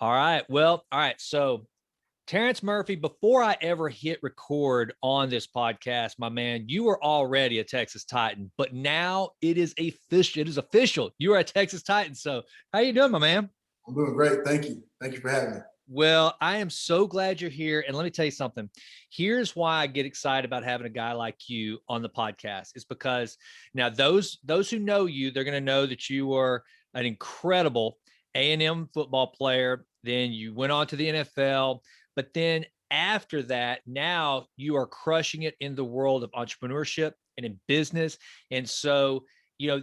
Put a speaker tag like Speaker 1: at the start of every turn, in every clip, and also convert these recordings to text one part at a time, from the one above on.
Speaker 1: All right. Well, all right. So, Terrence Murphy, before I ever hit record on this podcast, my man, you were already a Texas Titan, but now it is official. It is official. You are a Texas Titan. So, how you doing, my man?
Speaker 2: I'm doing great. Thank you. Thank you for having me.
Speaker 1: Well, I am so glad you're here. And let me tell you something. Here's why I get excited about having a guy like you on the podcast. It's because now those who know you, they're going to know that you are an incredible A&M football player. Then you went on to the NFL, but then after that, now you are crushing it in the world of entrepreneurship and in business. And so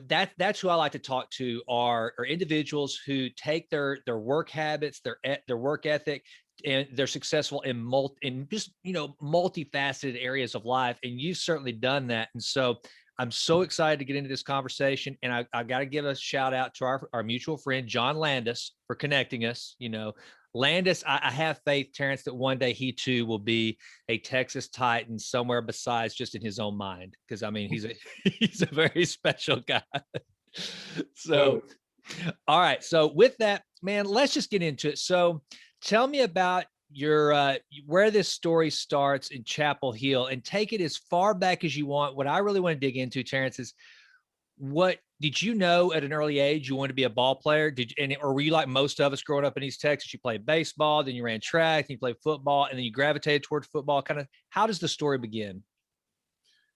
Speaker 1: that's who I like to talk to are individuals who take their work habits, their work ethic, and they're successful in just multifaceted areas of life. And you've certainly done that. And so I'm so excited to get into this conversation. And I got to give a shout out to our mutual friend John Landis for connecting us. Landis, I have faith, Terrence, that one day he too will be a Texas Titan somewhere besides just in his own mind. Because I mean, he's a very special guy. So, all right. So with that, man, let's just get into it. So, tell me about your where this story starts in Chapel Hill, and take it as far back as you want. What I really want to dig into, Terrence, is what did you know at an early age you wanted to be a ball player? Or were you like most of us growing up in East Texas? You played baseball, then you ran track, then you played football, and then you gravitated towards football. Kind of, how does the story begin?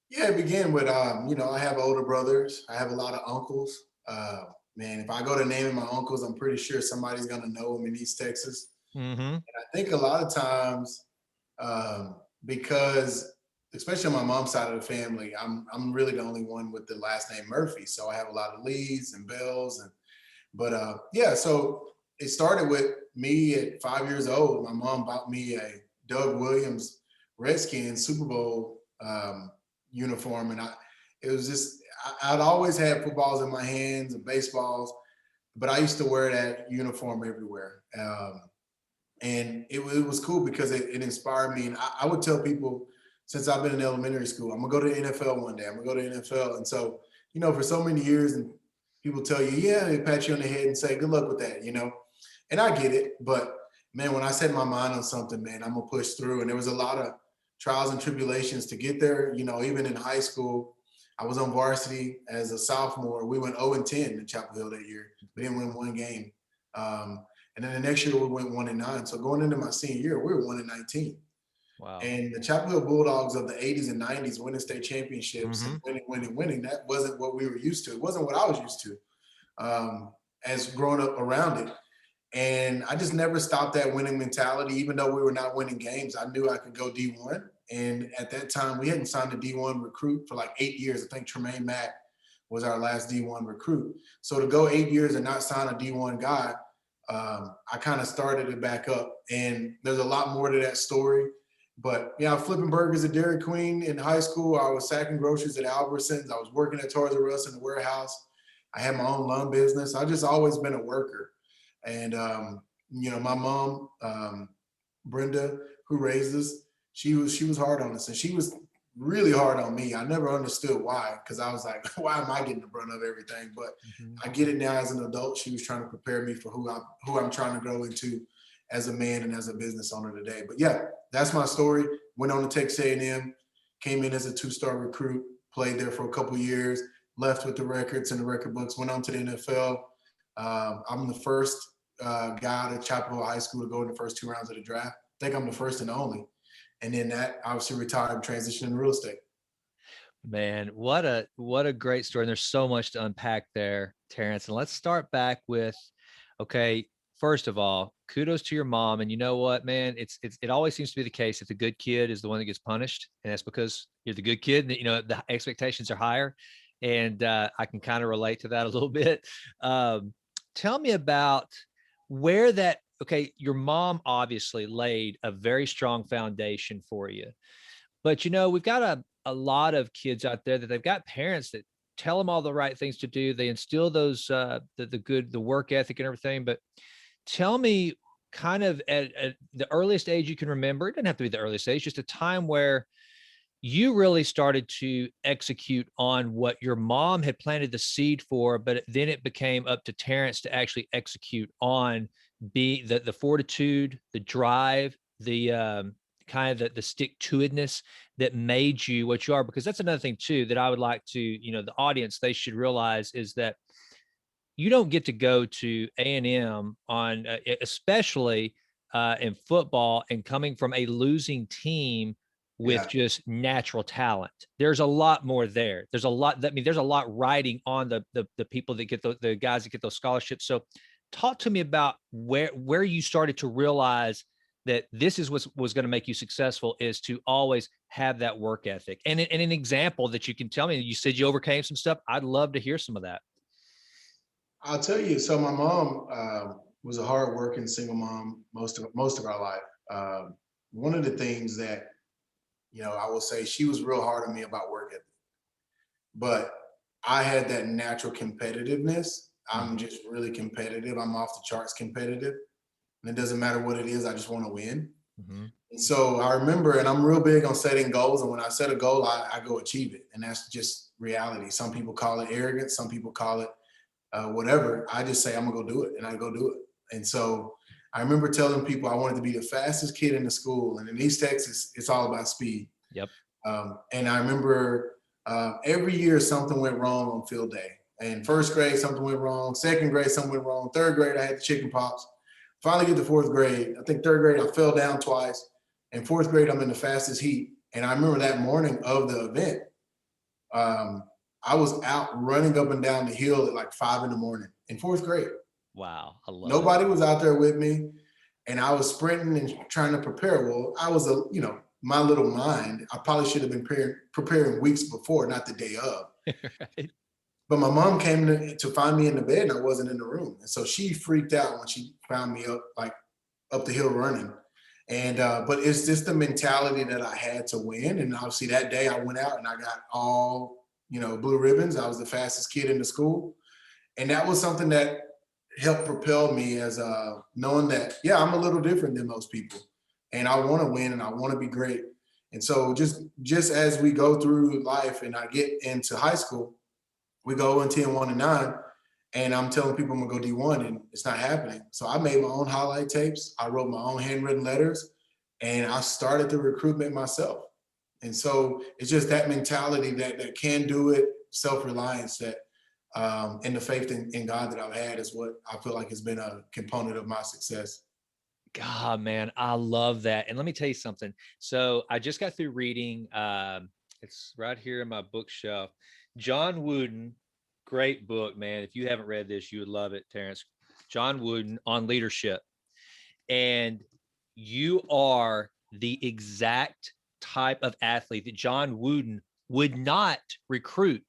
Speaker 2: Yeah, it began with, I have older brothers. I have a lot of uncles. Man, if I go to naming my uncles, I'm pretty sure somebody's going to know them in East Texas.
Speaker 1: Mm-hmm.
Speaker 2: And I think a lot of times, because especially on my mom's side of the family, I'm really the only one with the last name Murphy. So I have a lot of Lees and Bells. Yeah, so it started with me at 5 years old. My mom bought me a Doug Williams Redskins Super Bowl uniform, and it was just I'd always had footballs in my hands and baseballs, but I used to wear that uniform everywhere. And it was cool because it inspired me. And I would tell people since I've been in elementary school, I'm gonna go to the NFL one day. I'm gonna go to the NFL. And so, for so many years, and people tell you, yeah, they pat you on the head and say, good luck with that, And I get it, but man, when I set my mind on something, man, I'm gonna push through. And there was a lot of trials and tribulations to get there. Even in high school, I was on varsity as a sophomore. We went 0-10 in Chapel Hill that year. We didn't win one game. And then the next year we went 1-9. So going into my senior year, we were 1-19.
Speaker 1: Wow.
Speaker 2: And the Chapel Hill Bulldogs of the 80s and 90s winning state championships and winning, that wasn't what we were used to. It wasn't what I was used to as growing up around it. And I just never stopped that winning mentality. Even though we were not winning games, I knew I could go D1. And at that time, we hadn't signed a D1 recruit for like 8 years. I think Tremaine Mack was our last D1 recruit. So to go 8 years and not sign a D1 guy, I kind of started it back up. And there's a lot more to that story. But yeah, flipping burgers at Dairy Queen in high school. I was sacking groceries at Albertsons. I was working at Toys R Us in the warehouse. I had my own lawn business. I just always been a worker. And my mom, Brenda, who raised us, she was hard on us, and she was really hard on me. I never understood why, because I was like, why am I getting the brunt of everything? But I get it now as an adult. She was trying to prepare me for who I'm trying to grow into as a man and as a business owner today. But yeah, that's my story. Went on to Texas A&M, came in as a 2-star recruit, played there for a couple years, left with the records and the record books, went on to the NFL. I'm the first guy out of Chapel Hill High School to go in the first 2 rounds of the draft. I think I'm the first and only. And then that obviously retired and transitioned into real estate.
Speaker 1: Man, what a great story. And there's so much to unpack there, Terrence. And let's start back with, okay, first of all, kudos to your mom. And you know what, man, it always seems to be the case that the good kid is the one that gets punished. And that's because you're the good kid, the expectations are higher. And I can kind of relate to that a little bit. Tell me about where okay, your mom obviously laid a very strong foundation for you. But we've got a lot of kids out there that they've got parents that tell them all the right things to do. They instill those the work ethic and everything. But tell me, kind of at the earliest age you can remember, it doesn't have to be the earliest age, just a time where you really started to execute on what your mom had planted the seed for, but then it became up to Terrence to actually execute on be the fortitude, the drive, the kind of the stick-to-itiveness that made you what you are? Because that's another thing too that I would like to, the audience, they should realize is that you don't get to go to A&M on, especially in football, and coming from a losing team with
Speaker 2: Yeah.
Speaker 1: just natural talent. There's a lot more there. There's a lot that, I mean, there's a lot riding on the people that get the guys that get those scholarships. So talk to me about where you started to realize that this is what was going to make you successful, is to always have that work ethic. And an example that you can tell me. You said you overcame some stuff. I'd love to hear some of that.
Speaker 2: I'll tell you. So my mom was a hardworking single mom most of our life. One of the things that I will say, she was real hard on me about work ethic, but I had that natural competitiveness. I'm just really competitive. I'm off the charts competitive, and it doesn't matter what it is. I just want to win. And so I remember, and I'm real big on setting goals. And when I set a goal, I go achieve it, and that's just reality. Some people call it arrogance. Some people call it whatever. I just say I'm gonna go do it, and I go do it. And so I remember telling people I wanted to be the fastest kid in the school. And in East Texas, it's all about speed.
Speaker 1: Yep.
Speaker 2: And I remember every year something went wrong on field day. In first grade, something went wrong. Second grade, something went wrong. Third grade, I had the chicken pox. Finally get to fourth grade. I think third grade, I fell down twice. In fourth grade, I'm in the fastest heat. And I remember that morning of the event, I was out running up and down the hill at like 5 a.m. in fourth grade.
Speaker 1: Wow. I love
Speaker 2: Nobody
Speaker 1: it.
Speaker 2: was out there with me. And I was sprinting and trying to prepare. Well, I was my little mind, I probably should have been preparing weeks before, not the day of.
Speaker 1: Right.
Speaker 2: But my mom came to find me in the bed, and I wasn't in the room. And so she freaked out when she found me up the hill running. And but it's just the mentality that I had to win. And obviously that day I went out and I got all, blue ribbons. I was the fastest kid in the school. And that was something that helped propel me, as knowing that, yeah, I'm a little different than most people, and I want to win and I want to be great. And so just as we go through life and I get into high school, we go in 10, 1, and 9, and I'm telling people I'm gonna go D1, and it's not happening. So I made my own highlight tapes. I wrote my own handwritten letters, and I started the recruitment myself. And so it's just that mentality, that can do it, self-reliance, that and the faith in God that I've had is what I feel like has been a component of my success.
Speaker 1: God, man, I love that. And let me tell you something. So I just got through reading, it's right here in my bookshelf, John Wooden, great book, man. If you haven't read this, you would love it, Terrence. John Wooden on leadership. And you are the exact type of athlete that John Wooden would not recruit.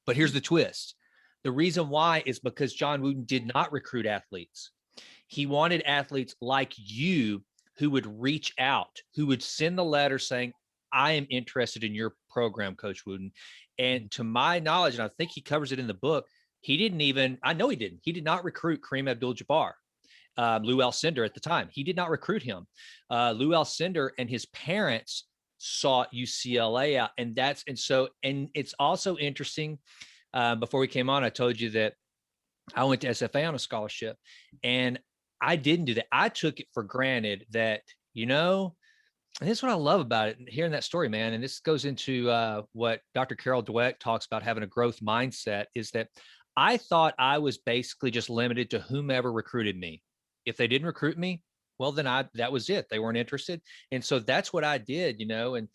Speaker 1: But here's the twist. The reason why is because John Wooden did not recruit athletes. He wanted athletes like you who would reach out, who would send the letter saying, I am interested in your program, Coach Wooden. And to my knowledge, and I think he covers it in the book, he did not recruit Kareem Abdul-Jabbar. Lou Alcindor at the time. He did not recruit him. Lou Alcindor and his parents sought UCLA out. And it's also interesting. Before we came on, I told you that I went to SFA on a scholarship, and I didn't do that. I took it for granted that, and this is what I love about it, hearing that story, man. And this goes into what Dr. Carol Dweck talks about, having a growth mindset, is that I thought I was basically just limited to whomever recruited me. If they didn't recruit me, well, then that was it. They weren't interested. And so that's what I did, and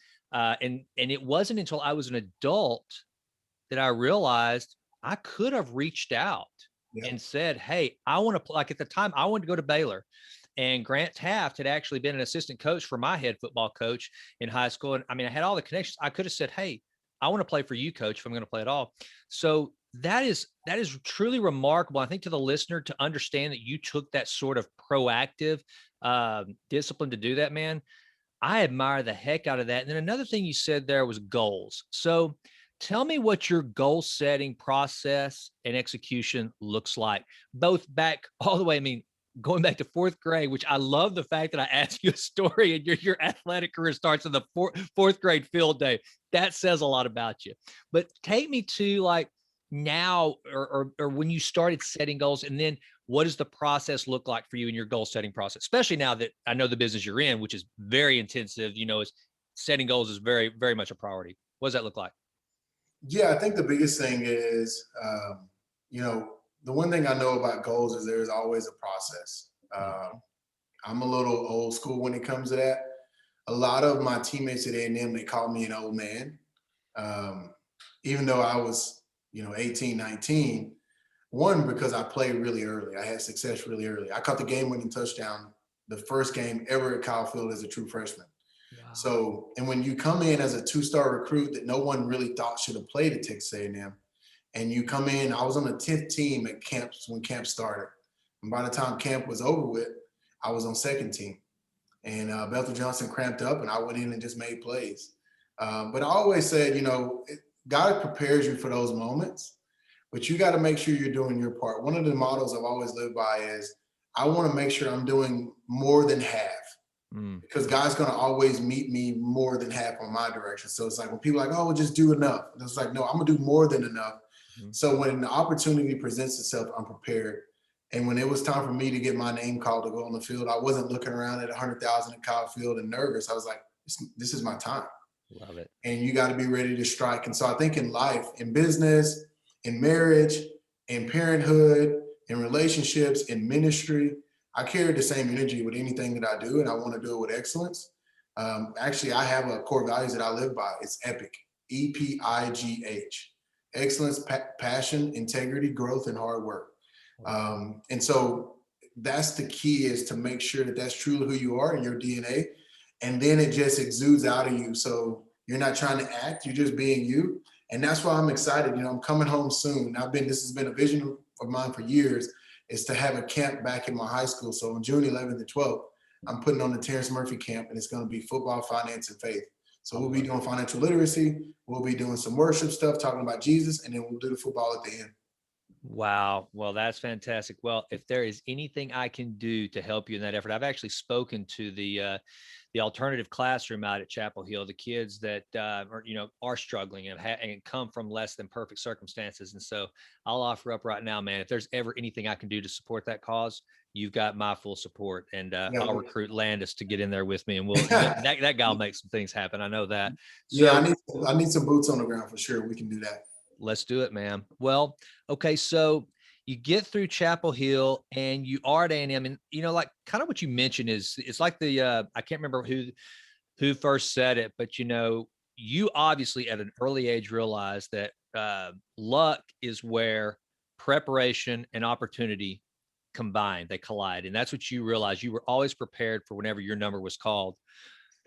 Speaker 1: it wasn't until I was an adult that I realized I could have reached out and said, hey, I want to, like at the time, I wanted to go to Baylor. And Grant Taft had actually been an assistant coach for my head football coach in high school. And I mean, I had all the connections. I could have said, hey, I want to play for you, coach, if I'm going to play at all. So that is truly remarkable, I think, to the listener, to understand that you took that sort of proactive discipline to do that, man. I admire the heck out of that. And then another thing you said there was goals. So tell me what your goal setting process and execution looks like, both back all the way. I mean, going back to fourth grade, which I love the fact that I asked you a story and your athletic career starts in the fourth grade field day. That says a lot about you. But take me to, like, now, or when you started setting goals, and then what does the process look like for you in your goal setting process, especially now that I know the business you're in, which is very intensive, is setting goals is very, very much a priority. What does that look like?
Speaker 2: Yeah, I think the biggest thing is, the one thing I know about goals is there's always a process. I'm a little old school when it comes to that. A lot of my teammates at A&M, they call me an old man. Um, Even though I was, 18, 19, one, because I played really early. I had success really early. I caught the game-winning touchdown the first game ever at Kyle Field as a true freshman.
Speaker 1: Wow.
Speaker 2: So, and when you come in as a two-star recruit that no one really thought should have played at Texas A&M, and you come in, I was on the 10th team at camps when camp started. And by the time camp was over with, I was on second team. And Bethel Johnson cramped up, and I went in and just made plays. But I always said, God prepares you for those moments, but you got to make sure you're doing your part. One of the models I've always lived by is I want to make sure I'm doing more than half. Because God's going to always meet me more than half on my direction. So it's like when people are like, oh, we'll just do enough. And it's like, no, I'm going to do more than enough. So when the opportunity presents itself, I'm prepared. And when it was time for me to get my name called to go on the field, I wasn't looking around at 100,000 at Kyle Field and nervous. I was like, this is my time.
Speaker 1: Love it.
Speaker 2: And you got to be ready to strike. And so I think in life, in business, in marriage, in parenthood, in relationships, in ministry, I carry the same energy with anything that I do, and I want to do it with excellence. Actually, I have a core values that I live by. It's EPIG, EPIGH, excellence, passion, integrity, growth, and hard work. And so that's the key, is to make sure that that's truly who you are in your DNA. And then it just exudes out of you. So you're not trying to act, you're just being you. And that's why I'm excited. I'm coming home soon. This has been a vision of mine for years, is to have a camp back in my high school. So on June 11th and 12th, I'm putting on the Terrence Murphy camp, and it's going to be football, finance, and faith. So we'll be doing financial literacy. We'll be doing some worship stuff, talking about Jesus, and then we'll do the football at the end.
Speaker 1: Wow. Well, that's fantastic. Well, if there is anything I can do to help you in that effort, I've actually spoken to the alternative classroom out at Chapel Hill, the kids that are struggling and come from less than perfect circumstances. And so I'll offer up right now, man, if there's ever anything I can do to support that cause, you've got my full support. And I'll recruit Landis to get in there with me, and that guy will make some things happen. I know that. So,
Speaker 2: yeah, I need some boots on the ground for sure. We can do that.
Speaker 1: Let's do it, man. Well, okay. So you get through Chapel Hill and you are at A&M, and like kind of what you mentioned is it's like I can't remember who first said it, but you obviously at an early age realized that luck is where preparation and opportunity combine, they collide. And that's what you realized. You were always prepared for whenever your number was called.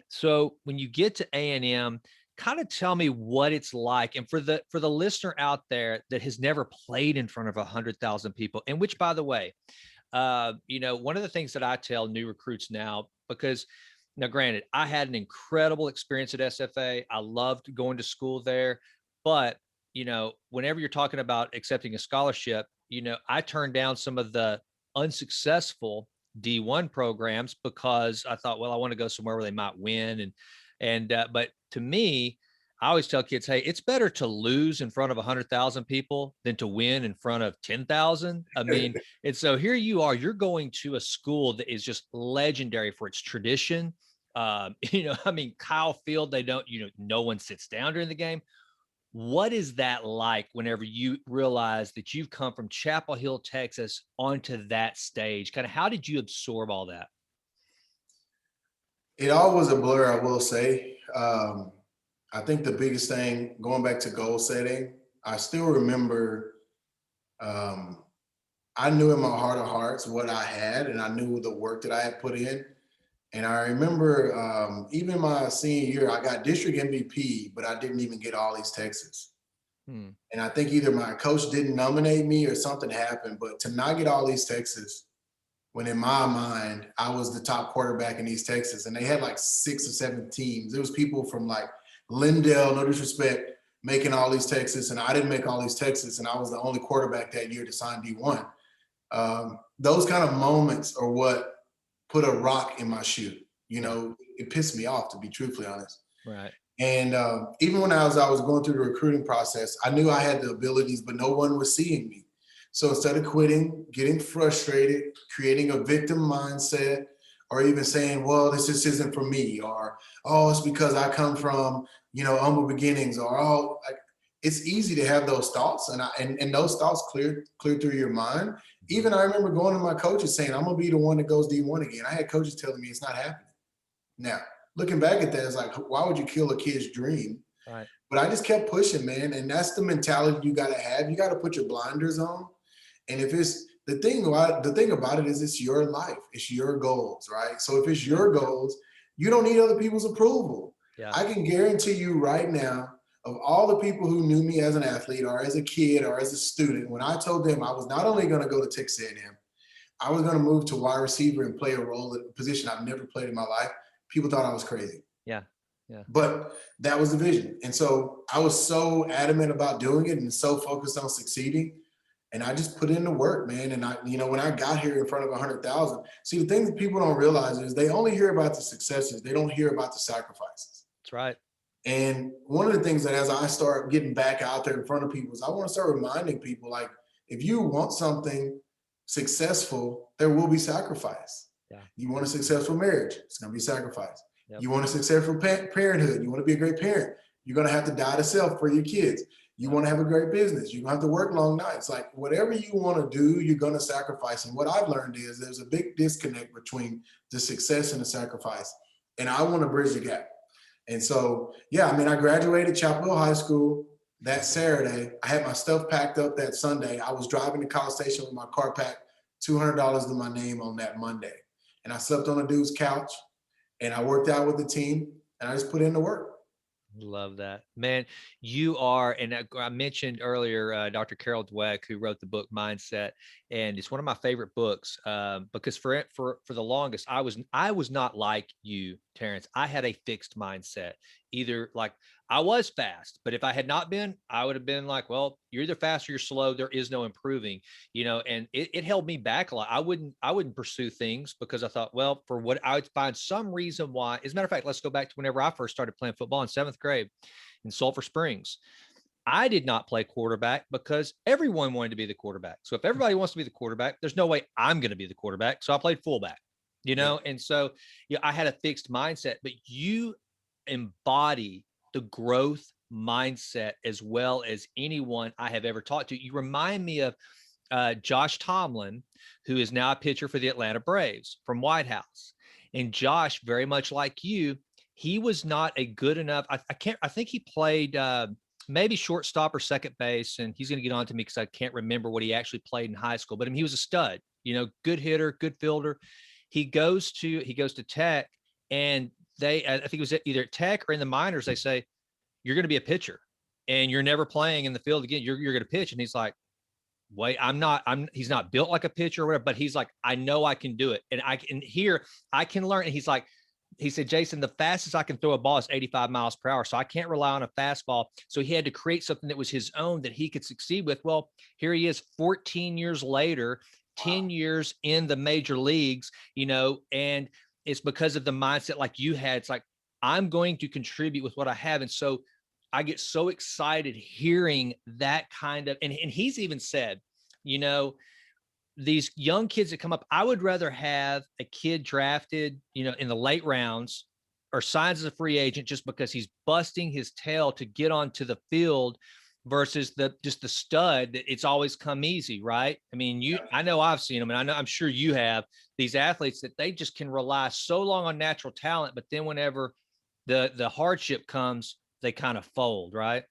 Speaker 1: So when you get to A&M, kind of tell me what it's like. And for the listener out there that has never played in front of 100,000 people, and which, by the way, one of the things that I tell new recruits now, because now, granted, I had an incredible experience at SFA. I loved going to school there, but whenever you're talking about accepting a scholarship, I turned down some of the unsuccessful D1 programs because I thought, well, I want to go somewhere where they might win. But to me, I always tell kids, hey, it's better to lose in front of 100,000 people than to win in front of 10,000. I mean, and so here you are, you're going to a school that is just legendary for its tradition. Kyle Field, they don't, no one sits down during the game. What is that like whenever you realize that you've come from Chapel Hill, Texas onto that stage? Kind of how did you absorb all that?
Speaker 2: It all was a blur, I will say. I think the biggest thing, going back to goal setting, I still remember I knew in my heart of hearts what I had, and I knew the work that I had put in. And I remember even my senior year, I got district MVP, but I didn't even get All East Texas. And I think either my coach didn't nominate me or something happened, but to not get All East Texas, when in my mind, I was the top quarterback in East Texas, and they had like 6 or 7 teams. There was people from like Lindale, no disrespect, making All East Texas, and I didn't make All East Texas, and I was the only quarterback that year to sign D1. Those kind of moments are what put a rock in my shoe. It pissed me off, to be truthfully honest.
Speaker 1: Right.
Speaker 2: And even when I was going through the recruiting process, I knew I had the abilities, but no one was seeing me. So instead of quitting, getting frustrated, creating a victim mindset, or even saying, well, this just isn't for me, or, oh, it's because I come from, humble beginnings, or, oh, like, it's easy to have those thoughts, and those thoughts clear through your mind. Even I remember going to my coaches saying, I'm gonna be the one that goes D1 again. I had coaches telling me it's not happening. Now, looking back at that, it's like, why would you kill a kid's dream?
Speaker 1: Right.
Speaker 2: But I just kept pushing, man. And that's the mentality you gotta have. You gotta put your blinders on. And if it's the thing about it is it's your life, it's your goals, right? So if it's your goals, you don't need other people's approval.
Speaker 1: Yeah.
Speaker 2: I can guarantee you right now, of all the people who knew me as an athlete or as a kid or as a student, when I told them I was not only going to go to Texas A&M, I was going to move to wide receiver and play a role in a position I've never played in my life, people thought I was crazy.
Speaker 1: Yeah. Yeah.
Speaker 2: But that was the vision. And so I was so adamant about doing it and so focused on succeeding. And I just put in the work, man. And when I got here in front of 100,000, see, the thing that people don't realize is they only hear about the successes. They don't hear about the sacrifices.
Speaker 1: That's right.
Speaker 2: And one of the things that as I start getting back out there in front of people is I want to start reminding people, like, if you want something successful, there will be sacrifice.
Speaker 1: Yeah.
Speaker 2: You want a successful marriage, it's going to be sacrifice.
Speaker 1: Yep.
Speaker 2: You want a successful parenthood, you want to be a great parent, you're going to have to die to self for your kids. You want to have a great business, you're going to have to work long nights. Like, whatever you want to do, you're going to sacrifice. And what I've learned is there's a big disconnect between the success and the sacrifice. And I want to bridge the gap. And so, yeah, I mean, I graduated Chapel Hill High School that Saturday. I had my stuff packed up that Sunday. I was driving to College Station with my car packed, $200 to my name on that Monday. And I slept on a dude's couch and I worked out with the team and I just put in the work.
Speaker 1: Love that, man. You are, and I mentioned earlier, Dr. Carol Dweck, who wrote the book Mindset, and it's one of my favorite books because for the longest, I was not like you, Terrence. I had a fixed mindset. Either like I was fast, but if I had not been, I would have been like, well, you're either fast or you're slow. There is no improving, and it held me back a lot. I wouldn't pursue things because I thought, well, for what I would find some reason why. As a matter of fact, let's go back to whenever I first started playing football in 7th grade in Sulphur Springs. I did not play quarterback because everyone wanted to be the quarterback. So if everybody wants to be the quarterback, there's no way I'm going to be the quarterback. So I played fullback, and so I had a fixed mindset, but you embody the growth mindset as well as anyone I have ever talked to. You remind me of Josh Tomlin, who is now a pitcher for the Atlanta Braves from White House. And Josh, very much like you, he was not a good enough. I think he played maybe shortstop or second base, and he's going to get on to me because I can't remember what he actually played in high school. But I mean, he was a stud, good hitter, good fielder. He goes to Tech, and I think it was either at Tech or in the minors. They say, you're going to be a pitcher and you're never playing in the field again. You're going to pitch. And he's like, wait, he's not built like a pitcher or whatever, but he's like, I know I can do it. And I can learn. And he said, Jason, the fastest I can throw a ball is 85 miles per hour. So I can't rely on a fastball. So he had to create something that was his own that he could succeed with. Well, here he is 14 years later, 10 years in the major leagues, and it's because of the mindset like you had. It's like, I'm going to contribute with what I have. And so I get so excited hearing that kind of, and he's even said, these young kids that come up, I would rather have a kid drafted, in the late rounds or signs as a free agent just because he's busting his tail to get onto the field versus just the stud that it's always come easy, right? I mean, I know I've seen them, and I'm sure you have, these athletes that they just can rely so long on natural talent, but then whenever the hardship comes, they kind of fold, right?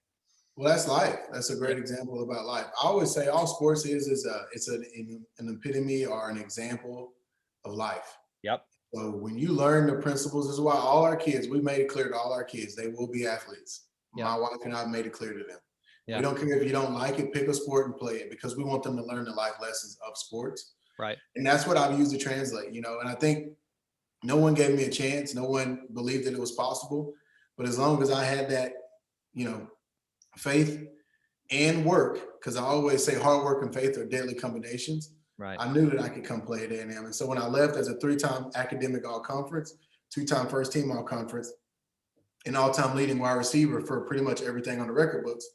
Speaker 2: Well, that's life. That's a great example about life. I always say all sports is an epitome or an example of life.
Speaker 1: Yep.
Speaker 2: So when you learn the principles, this is why all our kids, we made it clear to all our kids, they will be athletes. Yep. My wife and I made it clear to them. Yep. We don't care if you don't like it, pick a sport and play it, because we want them to learn the life lessons of sports.
Speaker 1: Right.
Speaker 2: And that's what I've used to translate, and I think no one gave me a chance. No one believed that it was possible. But as long as I had that, faith and work, because I always say hard work and faith are deadly combinations. Right. I knew that I could come play at A&M. And so when I left as a 3-time academic all-conference, 2-time first team all-conference, an all-time leading wide receiver for pretty much everything on the record books,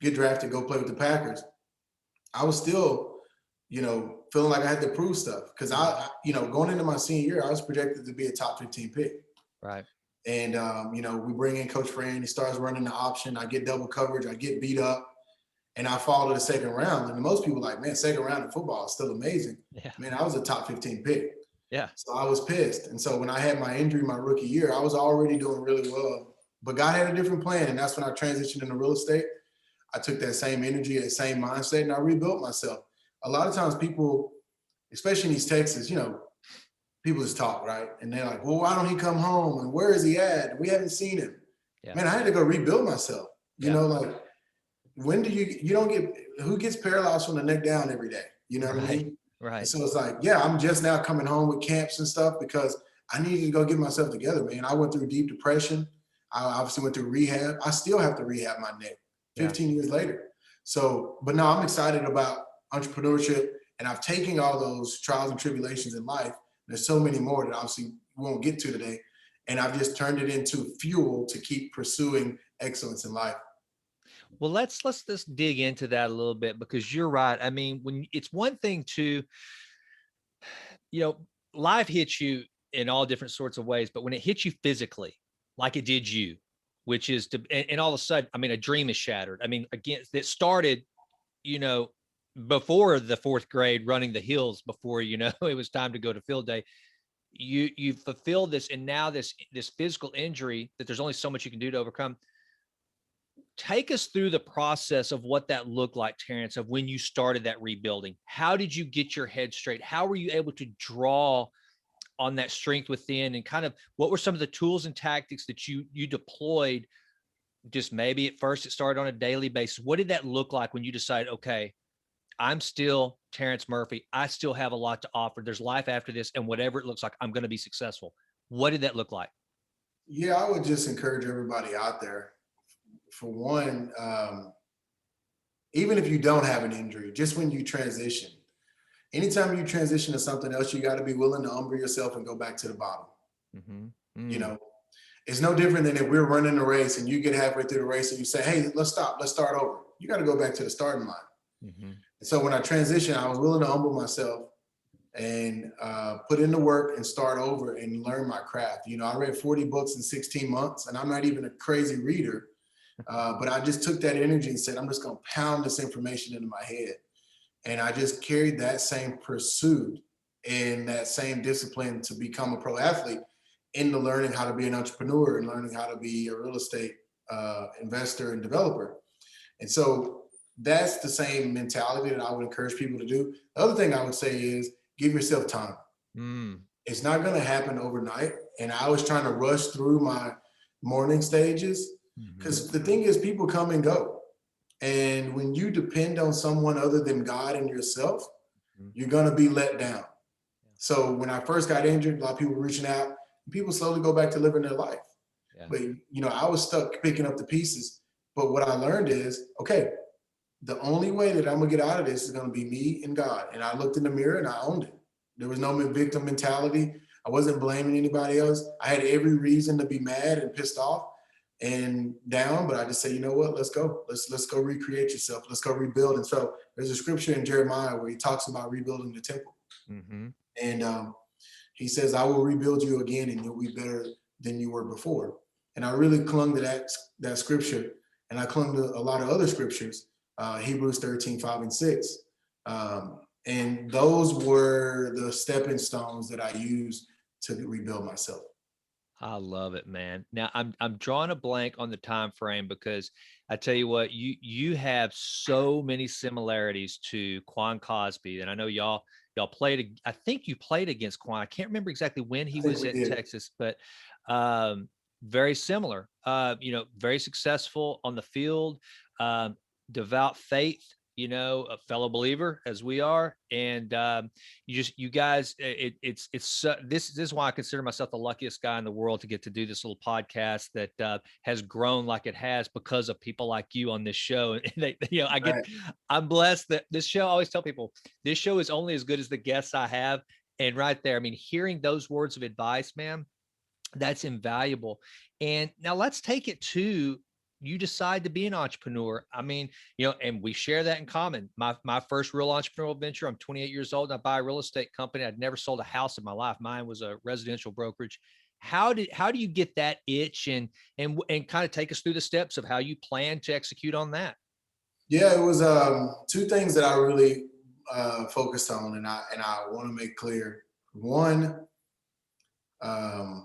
Speaker 2: get drafted, go play with the Packers, I was still, feeling like I had to prove stuff because going into my senior year, I was projected to be a top 15 pick.
Speaker 1: Right.
Speaker 2: And, we bring in Coach Fran, he starts running the option. I get double coverage, I get beat up, and I fall to the second round. And most people are like, man, second round in football is still amazing.
Speaker 1: Yeah.
Speaker 2: Man, I was a top 15 pick.
Speaker 1: Yeah.
Speaker 2: So I was pissed. And so when I had my injury my rookie year, I was already doing really well. But God had a different plan. And that's when I transitioned into real estate. I took that same energy, that same mindset, and I rebuilt myself. A lot of times people, especially in East Texas, people just talk, right? And they're like, well, why don't he come home? And where is he at? And we haven't seen him. Yeah. Man, I had to go rebuild myself. Like, when do you don't get, who gets paralyzed from the neck down every day? You know what I mean?
Speaker 1: Right.
Speaker 2: And so it's like, yeah, I'm just now coming home with camps and stuff because I needed to go get myself together, man. I went through deep depression. I obviously went through rehab. I still have to rehab my neck 15 years later. So, but now I'm excited about entrepreneurship, and I've taken all those trials and tribulations in life. There's so many more that obviously we won't get to today. And I've just turned it into fuel to keep pursuing excellence in life.
Speaker 1: Well, let's just dig into that a little bit, because you're right. I mean, when it's one thing to, life hits you in all different sorts of ways, but when it hits you physically, like it did you, which is and all of a sudden, I mean, a dream is shattered. I mean, again, it started, before the fourth grade, running the hills before, it was time to go to field day. You fulfilled this, and now this physical injury that there's only so much you can do to overcome. Take us through the process of what that looked like, Terrence, of when you started that rebuilding. How did you get your head straight? How were you able to draw on that strength within, and kind of what were some of the tools and tactics that you deployed? Just maybe at first it started on a daily basis. What did that look like when you decided, okay, I'm still Terrence Murphy, I still have a lot to offer, there's life after this, and whatever it looks like, I'm going to be successful? What did that look like?
Speaker 2: Yeah, I would just encourage everybody out there, for one, even if you don't have an injury, just when you transition, anytime you transition to something else, you got to be willing to humble yourself and go back to the bottom. It's no different than if we're running a race and you get halfway through the race and you say, hey, let's stop, let's start over. You got to go back to the starting line. And so when I transitioned, I was willing to humble myself and put in the work and start over and learn my craft. I read 40 books in 16 months, and I'm not even a crazy reader. But I just took that energy and said, I'm just going to pound this information into my head. And I just carried that same pursuit and that same discipline to become a pro athlete into learning how to be an entrepreneur and learning how to be a real estate investor and developer. And so that's the same mentality that I would encourage people to do. The other thing I would say is give yourself time. It's not going to happen overnight. And I was trying to rush through my morning stages, because the thing is, people come and go. And when you depend on someone other than God and yourself, you're going to be let down. So when I first got injured, a lot of people were reaching out. People slowly go back to living their life. But, I was stuck picking up the pieces. But what I learned is, okay, the only way that I'm going to get out of this is going to be me and God. And I looked in the mirror and I owned it. There was no victim mentality. I wasn't blaming anybody else. I had every reason to be mad and pissed off and down, but I just say, you know what, let's go. Let's go recreate yourself. Let's go rebuild. And so there's a scripture in Jeremiah where he talks about rebuilding the temple. And he says, I will rebuild you again and you'll be better than you were before. And I really clung to that scripture, and I clung to a lot of other scriptures, Hebrews 13:5-6. And those were the stepping stones that I used to rebuild myself.
Speaker 1: I love it, man. Now I'm drawing a blank on the time frame, because I tell you what, you have so many similarities to Quan Cosby, and I know y'all played. I think you played against Quan. I can't remember exactly when he was at Texas, but very similar. Very successful on the field, devout faith. A fellow believer as we are. And you guys, this is why I consider myself the luckiest guy in the world to get to do this little podcast that has grown like it has because of people like you on this show. And I'm blessed that this show, I always tell people, this show is only as good as the guests I have. And right there, I mean, hearing those words of advice, man, That's invaluable. And now let's take it to, you decide to be an entrepreneur. I mean, and we share that in common. My first real entrepreneurial venture, I'm 28 years old. And I buy a real estate company. I'd never sold a house in my life. Mine was a residential brokerage. How do you get that itch, and kind of take us through the steps of how you plan to execute on that?
Speaker 2: Yeah, it was two things that I really focused on, and I want to make clear. One, I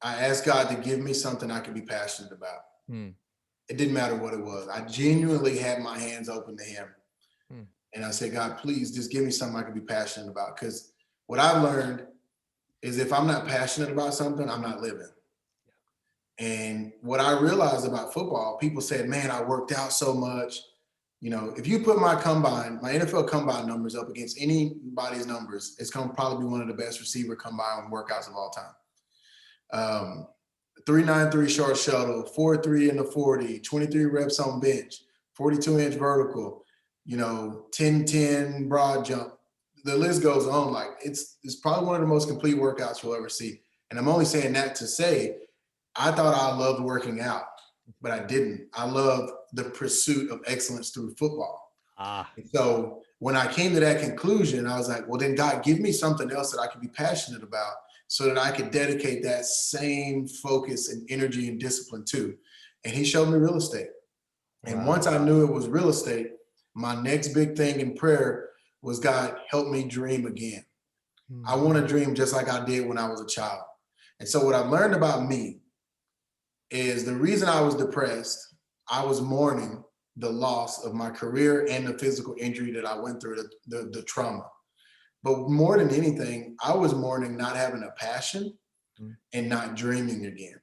Speaker 2: asked God to give me something I could be passionate about.
Speaker 1: Hmm.
Speaker 2: It didn't matter what it was. I genuinely had my hands open to Him, and I said, God, please just give me something I could be passionate about. Because what I've learned is if I'm not passionate about something, I'm not living. And what I realized about football, people said, man, I worked out so much. If you put my NFL combine numbers up against anybody's numbers, it's going to probably be one of the best receiver combine workouts of all time. 393 short shuttle, 4.3 in the 40, 23 reps on bench, 42-inch vertical, 10-10 broad jump. The list goes on. Like it's probably one of the most complete workouts you'll ever see. And I'm only saying that to say, I thought I loved working out, but I didn't. I loved the pursuit of excellence through football. And so when I came to that conclusion, I was like, well, then God, give me something else that I could be passionate about so that I could dedicate that same focus and energy and discipline to. And He showed me real estate. And once I knew it was real estate, my next big thing in prayer was, God, help me dream again. I want to dream just like I did when I was a child. And so what I've learned about me is the reason I was depressed, I was mourning the loss of my career and the physical injury that I went through, the trauma. But more than anything, I was mourning not having a passion and not dreaming again.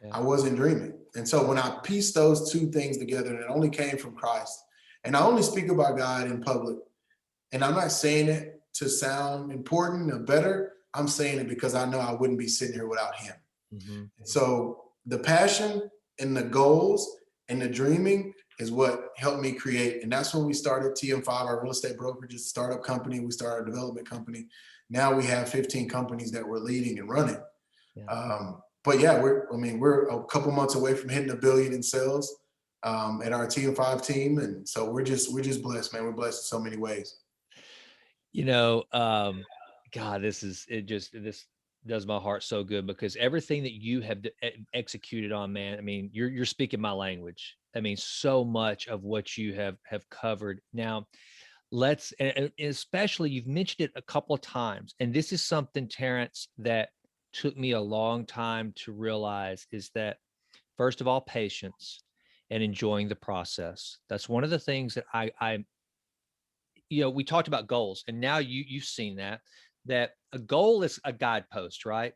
Speaker 2: Yeah. I wasn't dreaming. And so when I pieced those two things together, and it only came from Christ, and I only speak about God in public, and I'm not saying it to sound important or better, I'm saying it because I know I wouldn't be sitting here without Him. Mm-hmm. So the passion and the goals and the dreaming is what helped me create. And that's when we started TM5, our real estate brokerage, startup company. We started a development company. Now we have 15 companies that we're leading and running. Yeah. But yeah, we're a couple months away from hitting $1 billion in sales at our TM5 team. And so we're just blessed, man. We're blessed in so many ways.
Speaker 1: God, this does my heart so good, because everything that you have executed on, man, I mean, you're speaking my language. I mean, so much of what you have covered. Now, and especially you've mentioned it a couple of times, and this is something, Terrence, that took me a long time to realize, is that first of all, patience and enjoying the process. That's one of the things that I we talked about goals, and now you've seen that a goal is a guidepost, right?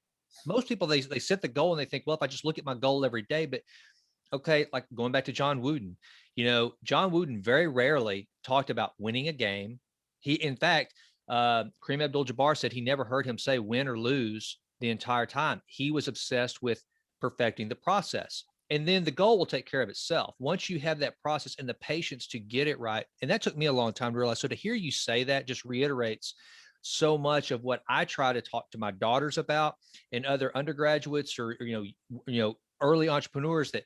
Speaker 1: Most people, they set the goal and they think, well, if I just look at my goal every day, but okay, like going back to John Wooden, John Wooden very rarely talked about winning a game. In fact, Kareem Abdul-Jabbar said he never heard him say win or lose the entire time. He was obsessed with perfecting the process. And then the goal will take care of itself once you have that process and the patience to get it right. And that took me a long time to realize. So to hear you say that just reiterates so much of what I try to talk to my daughters about, and other undergraduates, or early entrepreneurs, that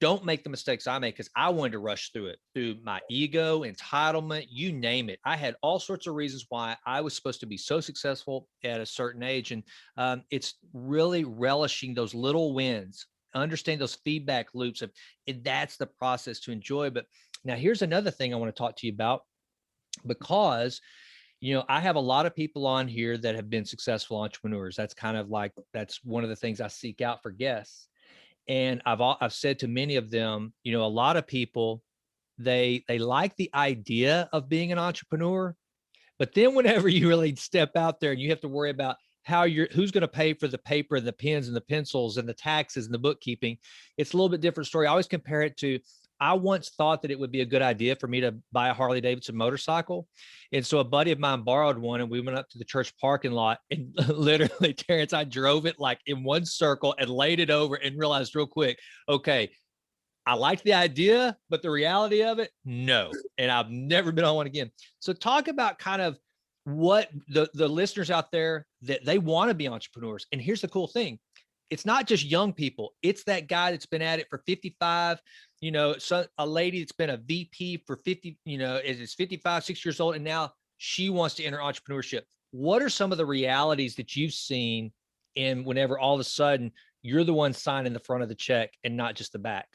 Speaker 1: don't make the mistakes I make, because I wanted to rush through it, through my ego, entitlement, you name it. I had all sorts of reasons why I was supposed to be so successful at a certain age. And it's really relishing those little wins, understand those feedback loops of, and that's the process to enjoy. But now here's another thing I want to talk to you about, because I have a lot of people on here that have been successful entrepreneurs. That's one of the things I seek out for guests. And I've said to many of them, a lot of people, they like the idea of being an entrepreneur, but then whenever you really step out there and you have to worry about who's going to pay for the paper and the pens and the pencils and the taxes and the bookkeeping, it's a little bit different story. I always compare it to, I once thought that it would be a good idea for me to buy a Harley Davidson motorcycle. And so a buddy of mine borrowed one, and we went up to the church parking lot, and literally, Terrence, I drove it like in one circle and laid it over, and realized real quick, okay, I liked the idea, but the reality of it, no. And I've never been on one again. So talk about kind of what the listeners out there, that they want to be entrepreneurs. And here's the cool thing. it's not just young people. It's that guy that's been at it for 55, so a lady that's been a VP for 50, is 55, 6 years old. And now she wants to enter entrepreneurship. What are some of the realities that you've seen in whenever all of a sudden you're the one signing the front of the check and not just the back?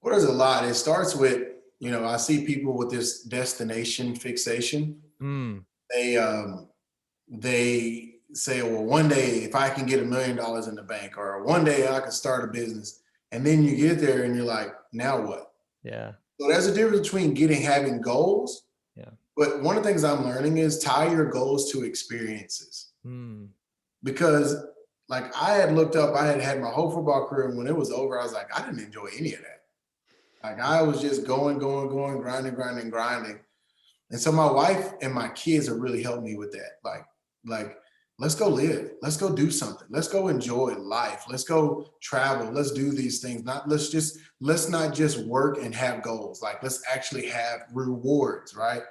Speaker 2: Well, there's a lot. It starts with, I see people with this destination fixation.
Speaker 1: Mm,
Speaker 2: They say, well, one day if I can get $1 million in the bank, or one day I can start a business, and then you get there and you're like, now what?
Speaker 1: yeah.
Speaker 2: So there's a difference between having goals.
Speaker 1: Yeah.
Speaker 2: But one of the things I'm learning is tie your goals to experiences.
Speaker 1: Mm,
Speaker 2: Because like I had looked up, I had my whole football career, and when it was over, I was like, I didn't enjoy any of that. Like I was just going, grinding. And so my wife and my kids have really helped me with that. Like, let's go live. Let's go do something. Let's go enjoy life. Let's go travel. Let's do these things. Let's not just work and have goals. Like, let's actually have rewards, right?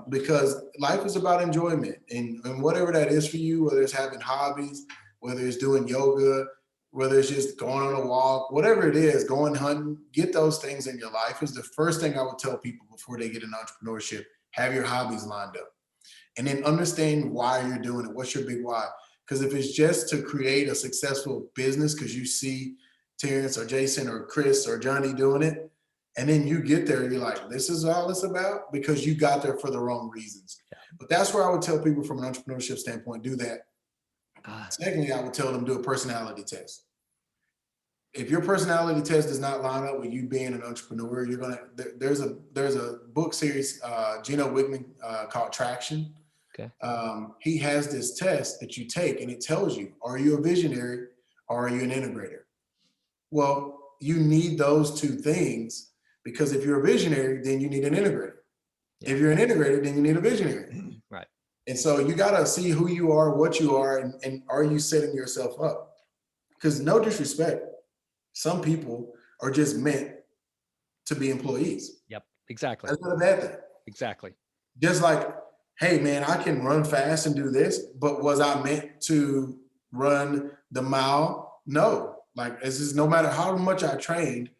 Speaker 2: Because life is about enjoyment, and whatever that is for you, whether it's having hobbies, whether it's doing yoga, whether it's just going on a walk, whatever it is, going hunting, get those things in your life is the first thing I would tell people before they get in entrepreneurship. Have your hobbies lined up, and then understand why you're doing it. What's your big why? Because if it's just to create a successful business because you see Terrence or Jason or Chris or Johnny doing it, and then you get there, you're like, this is all it's about, because you got there for the wrong reasons.
Speaker 1: yeah.
Speaker 2: But that's where I would tell people from an entrepreneurship standpoint, do that. Secondly, I would tell them do a personality test. If your personality test does not line up with you being an entrepreneur, there's a book series, Gino Wickman, called Traction.
Speaker 1: Okay.
Speaker 2: He has this test that you take, and it tells you, are you a visionary or are you an integrator? Well, you need those two things, because if you're a visionary, then you need an integrator. Yeah. If you're an integrator, then you need a visionary.
Speaker 1: Right.
Speaker 2: And so you got to see who you are, what you are, and are you setting yourself up? Because no disrespect, some people are just meant to be employees.
Speaker 1: Yep, exactly.
Speaker 2: That's not a bad thing.
Speaker 1: Exactly.
Speaker 2: Just like, hey, man, I can run fast and do this, but was I meant to run the mile? No. Like, it's just, no matter how much I trained,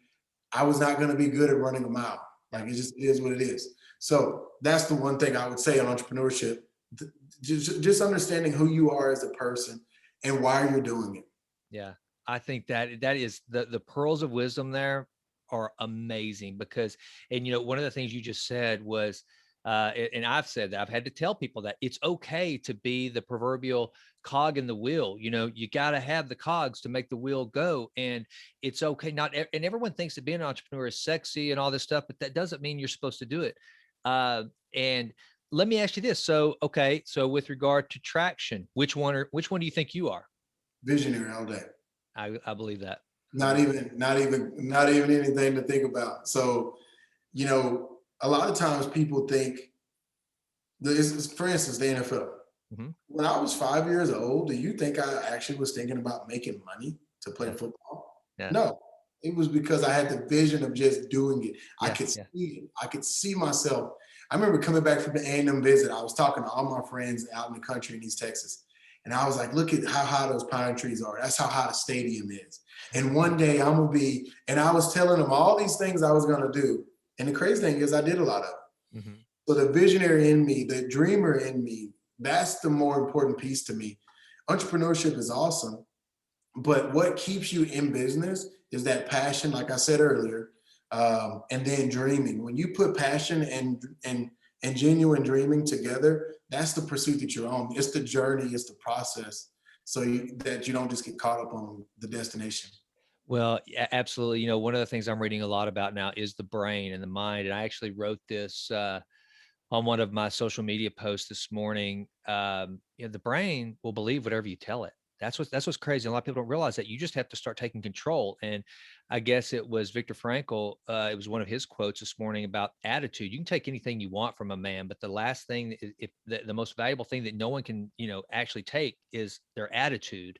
Speaker 2: I was not going to be good at running a mile. Like, it just is what it is. So that's the one thing I would say on entrepreneurship. Just understanding who you are as a person and why you're doing it.
Speaker 1: Yeah, I think that is the pearls of wisdom there are amazing, because, and one of the things you just said was, and I've said that, I've had to tell people that it's okay to be the proverbial cog in the wheel. You got to have the cogs to make the wheel go, and it's okay. And everyone thinks that being an entrepreneur is sexy and all this stuff, but that doesn't mean you're supposed to do it. And let me ask you this. So with regard to Traction, which one do you think you are?
Speaker 2: Visionary all day.
Speaker 1: I believe that.
Speaker 2: Not even anything to think about. So, a lot of times people think, for instance, the NFL. Mm-hmm. When I was 5 years old, do you think I actually was thinking about making money to play football? Yeah. No, it was because I had the vision of just doing it. Yeah, I could see it. I could see myself. I remember coming back from the A&M visit. I was talking to all my friends out in the country in East Texas. And I was like, look at how high those pine trees are. That's how high the stadium is. And one day I'm going to be, and I was telling them all these things I was going to do. And the crazy thing is I did a lot of it. Mm-hmm. So the visionary in me, the dreamer in me, that's the more important piece to me. Entrepreneurship is awesome. But what keeps you in business is that passion, like I said earlier, and then dreaming. When you put passion and genuine dreaming together, that's the pursuit that you're on. It's the journey, it's the process, so that you don't just get caught up on the destination.
Speaker 1: Well, absolutely. One of the things I'm reading a lot about now is the brain and the mind. And I actually wrote this on one of my social media posts this morning. The brain will believe whatever you tell it. That's what's crazy. A lot of people don't realize that you just have to start taking control. And I guess it was Viktor Frankl. It was one of his quotes this morning about attitude. You can take anything you want from a man, but the last thing, if the most valuable thing that no one can, actually take is their attitude.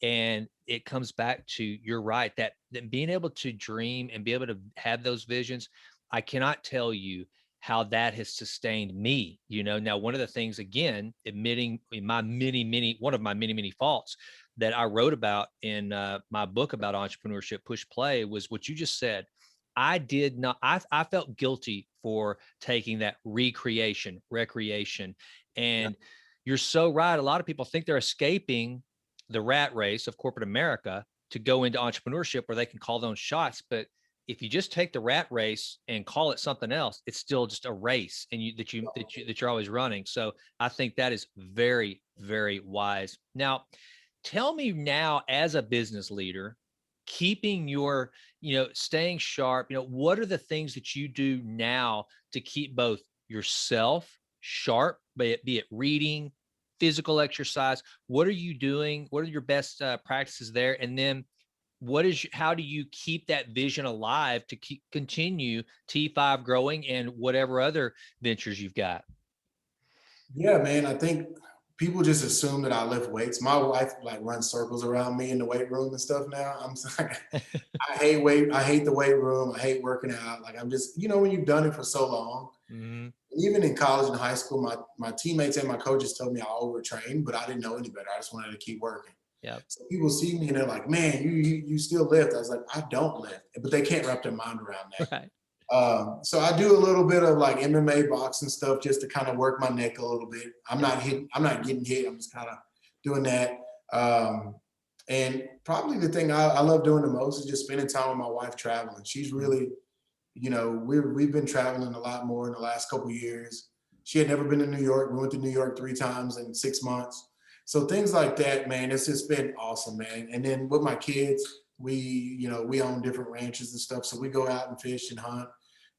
Speaker 1: And it comes back to, you're right, that being able to dream and be able to have those visions. I cannot tell you how that has sustained me. Now, one of the things, again, admitting one of my many faults that I wrote about in my book about entrepreneurship, Push Play, was what you just said. I felt guilty for taking that recreation. And you're so right. A lot of people think they're escaping the rat race of corporate America to go into entrepreneurship where they can call their own shots. But if you just take the rat race and call it something else, it's still just a race, and you're always running. So I think that is very, very wise. Now, tell me now, as a business leader, keeping your, staying sharp, what are the things that you do now to keep both yourself sharp, be it reading, physical exercise? What are you doing? What are your best practices there? And then how do you keep that vision alive to continue T5 growing and whatever other ventures you've got?
Speaker 2: Yeah, man. I think people just assume that I lift weights. My wife like runs circles around me in the weight room and stuff now. I'm like, I hate the weight room. I hate working out. Like, I'm just, when you've done it for so long, even in college and high school, my teammates and my coaches told me I overtrained, but I didn't know any better. I just wanted to keep working.
Speaker 1: Yeah.
Speaker 2: So people see me and they're like, man, you still lift. I was like, I don't lift, but they can't wrap their mind around that.
Speaker 1: Right.
Speaker 2: So I do a little bit of like MMA boxing stuff just to kind of work my neck a little bit. I'm not getting hit. I'm just kind of doing that. And probably the thing I love doing the most is just spending time with my wife traveling. She's really, we've been traveling a lot more in the last couple of years. She had never been to New York. We went to New York 3 times in 6 months. So things like that, man, it's just been awesome, man. And then with my kids, we own different ranches and stuff. So we go out and fish and hunt,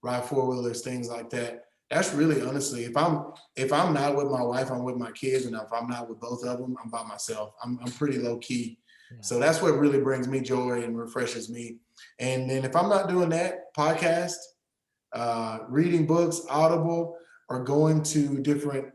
Speaker 2: ride 4-wheelers, things like that. That's really, honestly, if I'm not with my wife, I'm with my kids. And if I'm not with both of them, I'm by myself. I'm pretty low key. Yeah. So that's what really brings me joy and refreshes me. And then if I'm not doing that, podcast, reading books, Audible, or going to different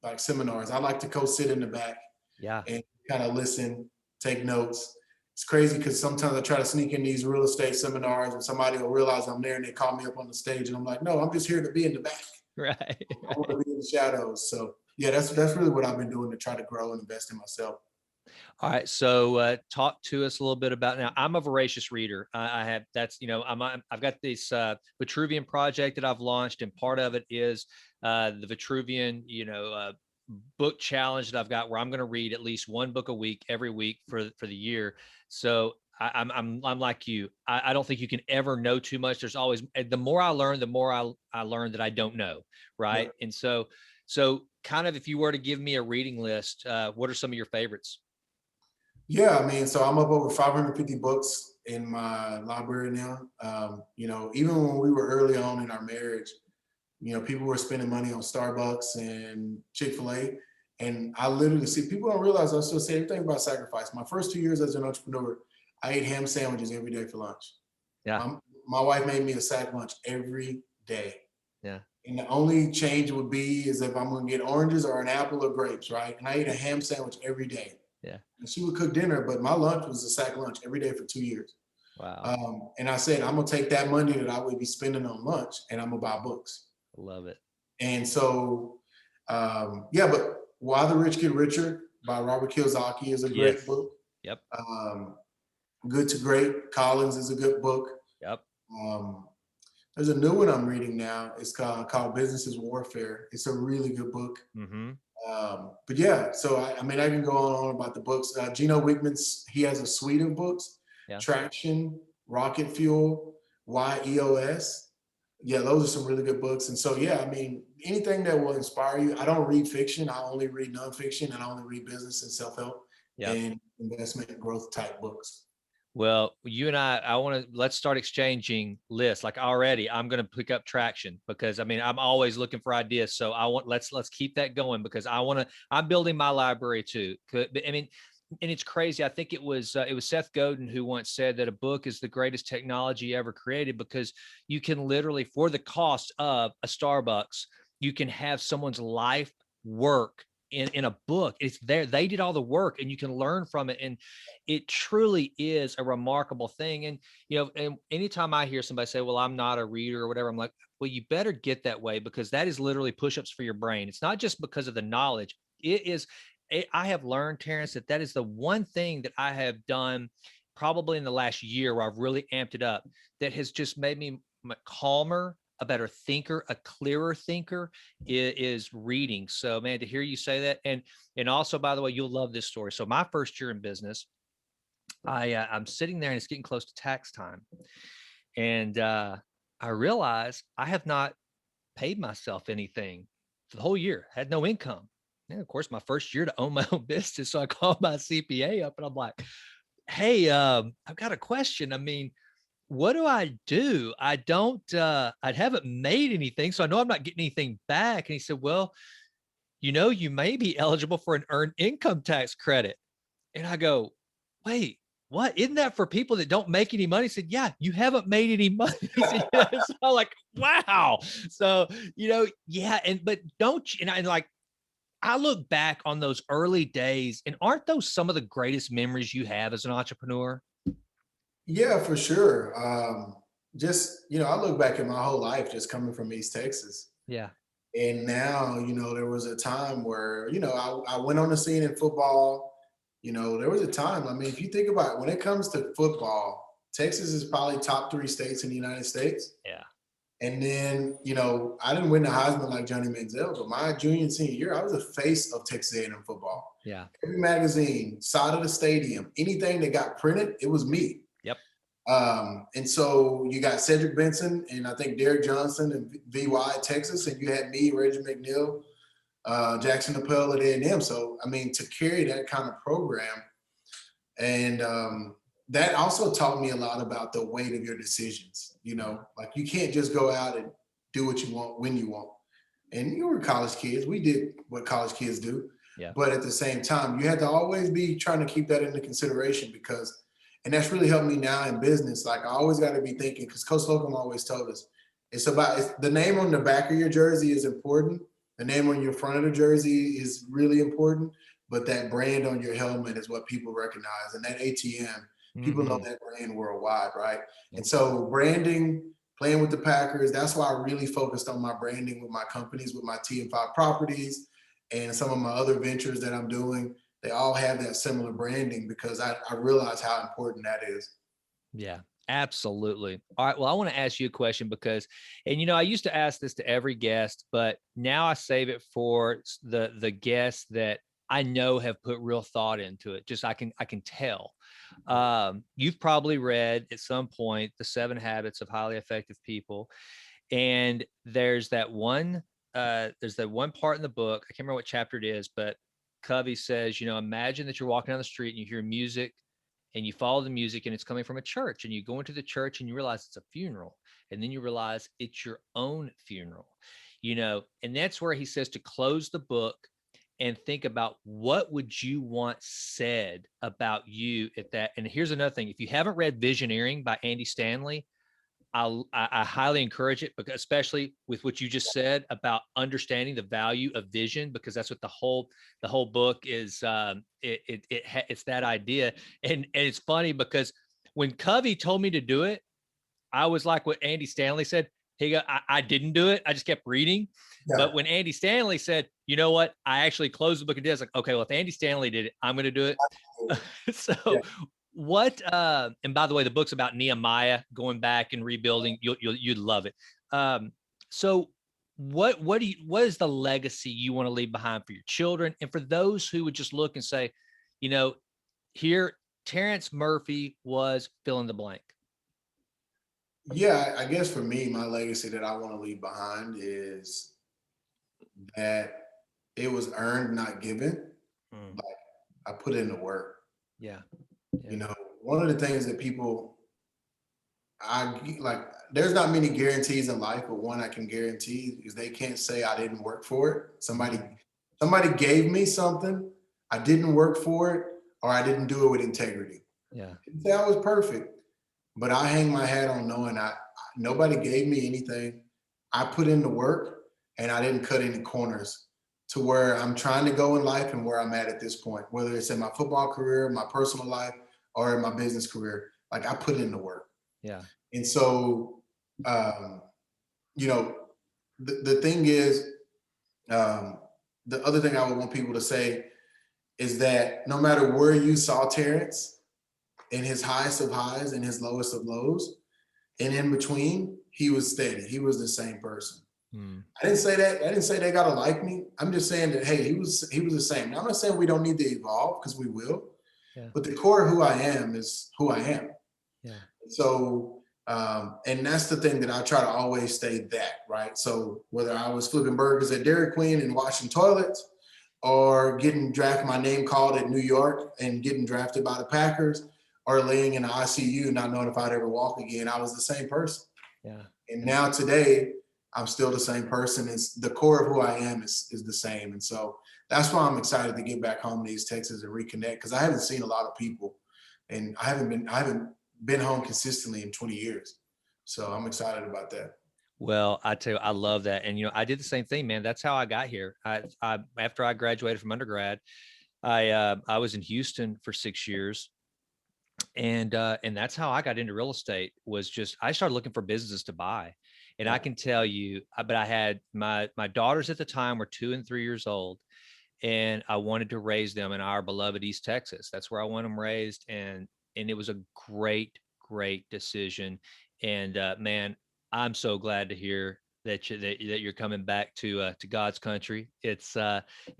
Speaker 2: like seminars. I like to go sit in the back and kind of listen, take notes. It's crazy because sometimes I try to sneak in these real estate seminars and somebody will realize I'm there and they call me up on the stage and I'm like, no, I'm just here to be in the back.
Speaker 1: Right.
Speaker 2: I want to be in the shadows. So yeah, that's really what I've been doing to try to grow and invest in myself.
Speaker 1: All right. So talk to us a little bit about, now I'm a voracious reader. I've got this Vitruvian project that I've launched, and part of it is the Vitruvian, book challenge that I've got, where I'm going to read at least one book a week, every week for the year. So I'm like you. I don't think you can ever know too much. There's always, the more I learn, the more I learn that I don't know. Right. Yeah. And so kind of, if you were to give me a reading list, what are some of your favorites?
Speaker 2: Yeah, I mean, so I'm up over 550 books in my library now. Even when we were early on in our marriage, people were spending money on Starbucks and Chick-fil-A. And I literally see, people don't realize, I still say everything about sacrifice. My first 2 years as an entrepreneur, I ate ham sandwiches every day for lunch. Yeah. My wife made me a sack lunch every day. Yeah. And the only change would be is if I'm going to get oranges or an apple or grapes, right? And I ate a ham sandwich every day. Yeah. And she would cook dinner, but my lunch was a sack lunch every day for 2 years. Wow. And I said, I'm going to take that money that I would be spending on lunch and I'm going to buy books.
Speaker 1: Love it.
Speaker 2: And so, but Why the Rich Get Richer by Robert Kiyosaki is a great book. Yep. Good to Great, Collins is a good book. Yep. There's a new one I'm reading now. It's called Business is Warfare. It's a really good book. Mm-hmm. But yeah, so I can go on about the books. Gino Wickman's, he has a suite of books. Yeah. Traction, Rocket Fuel, Why EOS. Yeah, those are some really good books. And so, yeah, anything that will inspire you. I don't read fiction. I only read nonfiction, and I only read business and self-help and investment and growth type books.
Speaker 1: Well, you and let's start exchanging lists. Like, already, I'm going to pick up Traction because I'm always looking for ideas. So let's keep that going because I'm building my library too. And it's crazy. I think it was Seth Godin who once said that a book is the greatest technology ever created because you can literally, for the cost of a Starbucks, you can have someone's life work in a book. It's there. They did all the work and you can learn from it. And it truly is a remarkable thing. And, and anytime I hear somebody say, well, I'm not a reader or whatever, I'm like, Well, you better get that way, because that is literally push-ups for your brain. It's not just because of the knowledge. I have learned, Terrence, that is the one thing that I have done probably in the last year where I've really amped it up, that has just made me calmer, a better thinker, a clearer thinker, is reading. So, man, to hear you say that, and also, by the way, you'll love this story. So my first year in business, I'm sitting there and it's getting close to tax time. And I realized I have not paid myself anything for the whole year, had no income. And of course, my first year to own my own business. So I called my CPA up and I'm like, hey, I've got a question. I mean, what do I do? I haven't made anything. So I know I'm not getting anything back. And he said, well, you may be eligible for an earned income tax credit. And I go, wait, what? Isn't that for people that don't make any money? He said, yeah, you haven't made any money. He said, yeah. So I'm like, wow. So, yeah. But don't you, and I look back on those early days, and aren't those some of the greatest memories you have as an entrepreneur?
Speaker 2: Yeah, for sure. Just, I look back at my whole life just coming from East Texas.
Speaker 1: Yeah.
Speaker 2: And now, there was a time where, I went on the scene in football. There was a time, I mean, if you think about it, when it comes to football, Texas is probably top 3 states in the United States.
Speaker 1: Yeah.
Speaker 2: And then, I didn't win the Heisman like Johnny Manziel, but my junior and senior year, I was the face of Texas A&M football.
Speaker 1: Yeah.
Speaker 2: Every magazine, side of the stadium, anything that got printed, it was me.
Speaker 1: Yep.
Speaker 2: And so you got Cedric Benson and I think Derek Johnson and VY at Texas, and you had me, Reggie McNeil, Jackson Appel at A&M. So, I mean, to carry that kind of program, and that also taught me a lot about the weight of your decisions. Like you can't just go out and do what you want when you want. And you were college kids. We did what college kids do.
Speaker 1: Yeah.
Speaker 2: But at the same time, you had to always be trying to keep that into consideration because, and that's really helped me now in business. Like I always got to be thinking, because Coach Slocum always told us, it's the name on the back of your jersey is important. The name on your front of the jersey is really important. But that brand on your helmet is what people recognize. And that ATM, people know that brand worldwide, right? And so branding, playing with the Packers, that's why I really focused on my branding with my companies, with my TM5 Properties and some of my other ventures that I'm doing. They all have that similar branding because I realize how important that is.
Speaker 1: Yeah, absolutely. All right. Well, I want to ask you a question because, and I used to ask this to every guest, but now I save it for the guests that I know have put real thought into it. Just I can tell. You've probably read at some point The 7 Habits of Highly Effective People, and there's that one part in the book. I can't remember what chapter it is, but Covey says, imagine that you're walking down the street and you hear music and you follow the music and it's coming from a church, and you go into the church and you realize it's a funeral. And then you realize it's your own funeral, and that's where he says to close the book and think about what would you want said about you at that. And here's another thing. If you haven't read Visioneering by Andy Stanley, I highly encourage it, because especially with what you just said about understanding the value of vision, because that's what the whole book is. It's that idea. And it's funny because when Covey told me to do it, I was like what Andy Stanley said. I didn't do it. I just kept reading. Yeah. But when Andy Stanley said, you know what, I actually closed the book and did it. I was like, okay, well, if Andy Stanley did it, I'm going to do it. So yeah. What, and by the way, the book's about Nehemiah going back and rebuilding. You'd love it. So what is the legacy you want to leave behind for your children? And for those who would just look and say, here, Terrence Murphy was fill in the blank.
Speaker 2: Yeah, I guess for me, my legacy that I want to leave behind is that it was earned, not given. Like I put in the work.
Speaker 1: Yeah.
Speaker 2: One of the things that there's not many guarantees in life, but one I can guarantee is they can't say I didn't work for it. Somebody gave me something, I didn't work for it, or I didn't do it with integrity.
Speaker 1: Yeah.
Speaker 2: Didn't say I was perfect, but I hang my hat on knowing nobody gave me anything. I put in the work and I didn't cut any corners to where I'm trying to go in life and where I'm at this point, whether it's in my football career, my personal life, or in my business career. Like I put in the work.
Speaker 1: Yeah.
Speaker 2: And so you know, the thing is, the other thing I would want people to say is that no matter where you saw Terrence, in his highest of highs and his lowest of lows, and in between, he was steady. He was the same person.
Speaker 1: Mm.
Speaker 2: I didn't say that. I didn't say they gotta like me. I'm just saying that, hey, he was the same. Now, I'm not saying we don't need to evolve, because we will,
Speaker 1: Yeah.
Speaker 2: but the core of who I am is who I am.
Speaker 1: Yeah.
Speaker 2: So, and that's the thing that I try to always stay that, right? So whether I was flipping burgers at Dairy Queen and washing toilets, or my name called at New York and getting drafted by the Packers, or laying in the ICU not knowing if I'd ever walk again, I was the same person.
Speaker 1: Yeah.
Speaker 2: And now today, I'm still the same person. It's the core of who I am is the same. And so that's why I'm excited to get back home to East Texas and reconnect, because I haven't seen a lot of people, and I haven't been home consistently in 20 years. So I'm excited about that.
Speaker 1: Well, I tell you, I love that. And, I did the same thing, man. That's how I got here. After I graduated from undergrad, I was in Houston for 6 years. And that's how I got into real estate. Was just, I started looking for businesses to buy. And I can tell you, but I had my daughters at the time were 2 and 3 years old, and I wanted to raise them in our beloved East Texas. That's where I want them raised. And it was a great decision. And man, I'm so glad to hear that you're coming back to God's country. It's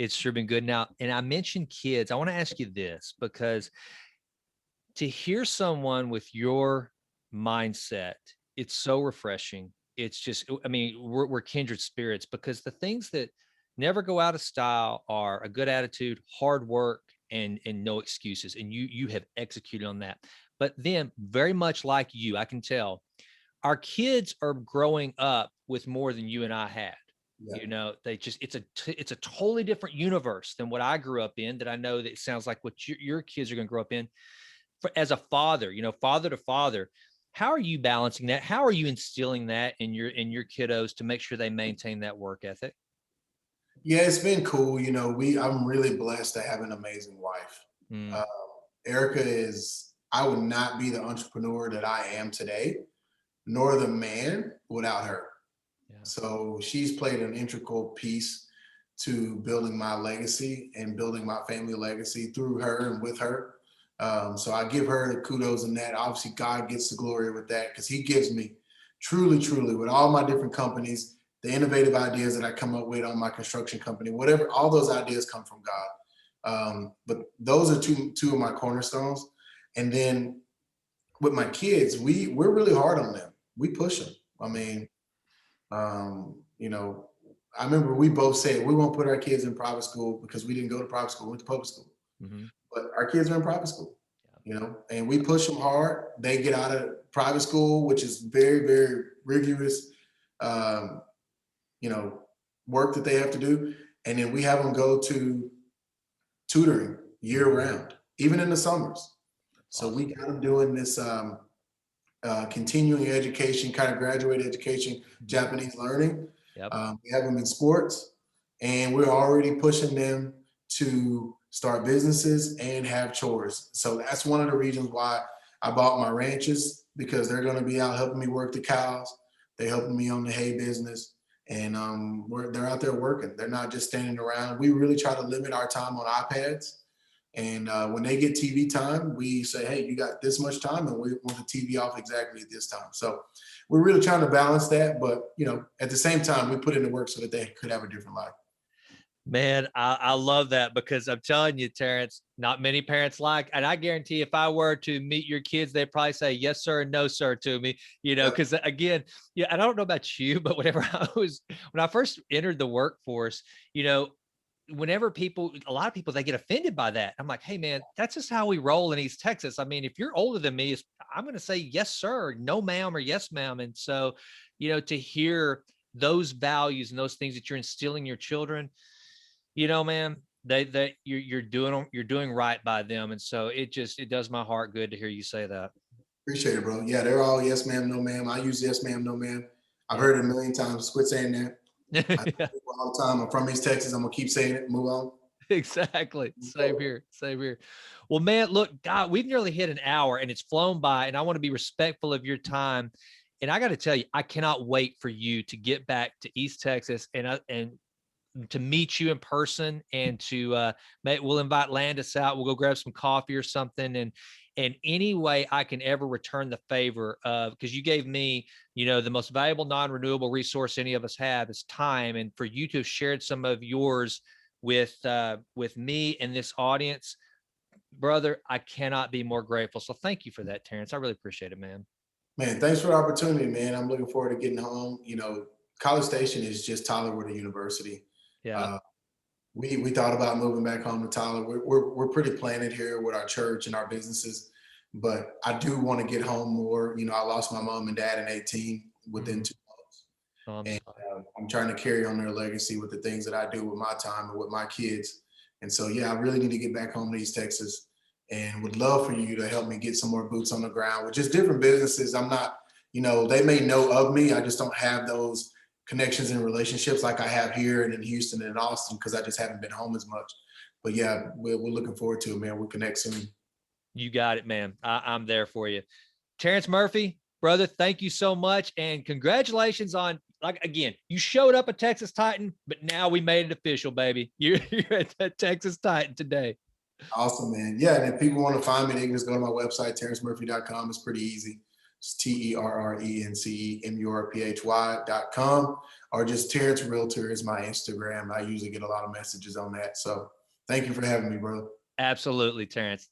Speaker 1: sure been good. Now, and I mentioned kids. I want to ask you this, because to hear someone with your mindset, it's so refreshing. It's just, I mean, we're kindred spirits, because the things that never go out of style are a good attitude, hard work, and no excuses. And you have executed on that. But then, very much like you, I can tell our kids are growing up with more than you and I had.
Speaker 2: Yeah.
Speaker 1: They just, it's a totally different universe than what I grew up in, that I know that it sounds like what your kids are going to grow up in. As a father, father to father, how are you balancing that? How are you instilling that in your kiddos to make sure they maintain that work ethic?
Speaker 2: Yeah, it's been cool. I'm really blessed to have an amazing wife.
Speaker 1: Mm,
Speaker 2: Uh, Erica I would not be the entrepreneur that I am today, nor the man, without her.
Speaker 1: yeah.
Speaker 2: So she's played an integral piece to building my legacy and building my family legacy through her and with her. So I give her the kudos in that. Obviously, God gets the glory with that, because He gives me truly, with all my different companies, the innovative ideas that I come up with on my construction company, whatever, all those ideas come from God. But those are two of my cornerstones. And then with my kids, we're really hard on them. We push them. I mean, I remember we both said we won't put our kids in private school, because we didn't go to private school, we went to public school.
Speaker 1: Mm-hmm.
Speaker 2: But our kids are in private school, and we push them hard. They get out of private school, which is very rigorous, um, you know, work that they have to do. And then we have them go to tutoring year round, even in the summers. So
Speaker 1: Awesome.
Speaker 2: we got them doing this continuing education, kind of graduate education, Japanese learning.
Speaker 1: Yep.
Speaker 2: We have them in sports, and we're already pushing them to start businesses and have chores. So that's one of the reasons why I bought my ranches, because they're going to be out helping me work the cows. They're helping me on the hay business, and they're out there working. They're not just standing around. We really try to limit our time on iPads. And when they get TV time, we say, hey, you got this much time, and we want the TV off exactly at this time. So we're really trying to balance that. But, at the same time, we put in the work so that they could have a different life.
Speaker 1: Man, I love that, because I'm telling you, Terrence, not many parents and I guarantee if I were to meet your kids, they'd probably say yes, sir, and no, sir to me, because again, yeah, I don't know about you, but when I first entered the workforce, whenever a lot of people, they get offended by that. I'm like, hey man, that's just how we roll in East Texas. I mean, if you're older than me, I'm going to say yes, sir, no, ma'am, or yes, ma'am. And so, to hear those values and those things that you're instilling your children, man, you're doing right by them. And so it does my heart good to hear you say that.
Speaker 2: Appreciate it, bro. Yeah, they're all yes, ma'am, no, ma'am. I use yes, ma'am, no, ma'am. I've
Speaker 1: Yeah.
Speaker 2: heard it a million times. Quit saying that. I
Speaker 1: Yeah,
Speaker 2: all the time. I'm from East Texas. I'm gonna keep saying it. Move on.
Speaker 1: exactly. Same here. Same here. Well, man, look, God, we've nearly hit an hour and it's flown by, and I want to be respectful of your time. And I got to tell you, I cannot wait for you to get back to East Texas and to meet you in person, and to we'll invite Landis out. We'll go grab some coffee or something. And any way I can ever return the favor of, because you gave me, the most valuable non-renewable resource any of us have is time. And for you to have shared some of yours with me and this audience, brother, I cannot be more grateful. So thank you for that, Terrence. I really appreciate it, man.
Speaker 2: Man, thanks for the opportunity, man. I'm looking forward to getting home. College Station is just Tyler with a university.
Speaker 1: Yeah.
Speaker 2: Uh, we thought about moving back home to Tyler. We're pretty planted here with our church and our businesses, but I do want to get home more. I lost my mom and dad in 18 within 2 months, and I'm trying to carry on their legacy with the things that I do with my time and with my kids. And so, yeah, I really need to get back home to East Texas, and would love for you to help me get some more boots on the ground with just different businesses. I'm not, they may know of me. I just don't have those connections and relationships like I have here and in Houston and in Austin, because I just haven't been home as much. But yeah, we're looking forward to it, man. We'll connect soon.
Speaker 1: You got it, man. I'm there for you. Terrence Murphy, brother, thank you so much. And congratulations on, like, again, you showed up a Texas Titan, but now we made it official, baby. You're at the Texas Titan today.
Speaker 2: Awesome, man. Yeah, and if people want to find me, they can just go to my website, terrencemurphy.com. It's pretty easy. It's TERRENCEMURPHY.com, or just Terrence Realtor is my Instagram. I usually get a lot of messages on that. So thank you for having me, bro.
Speaker 1: Absolutely, Terrence.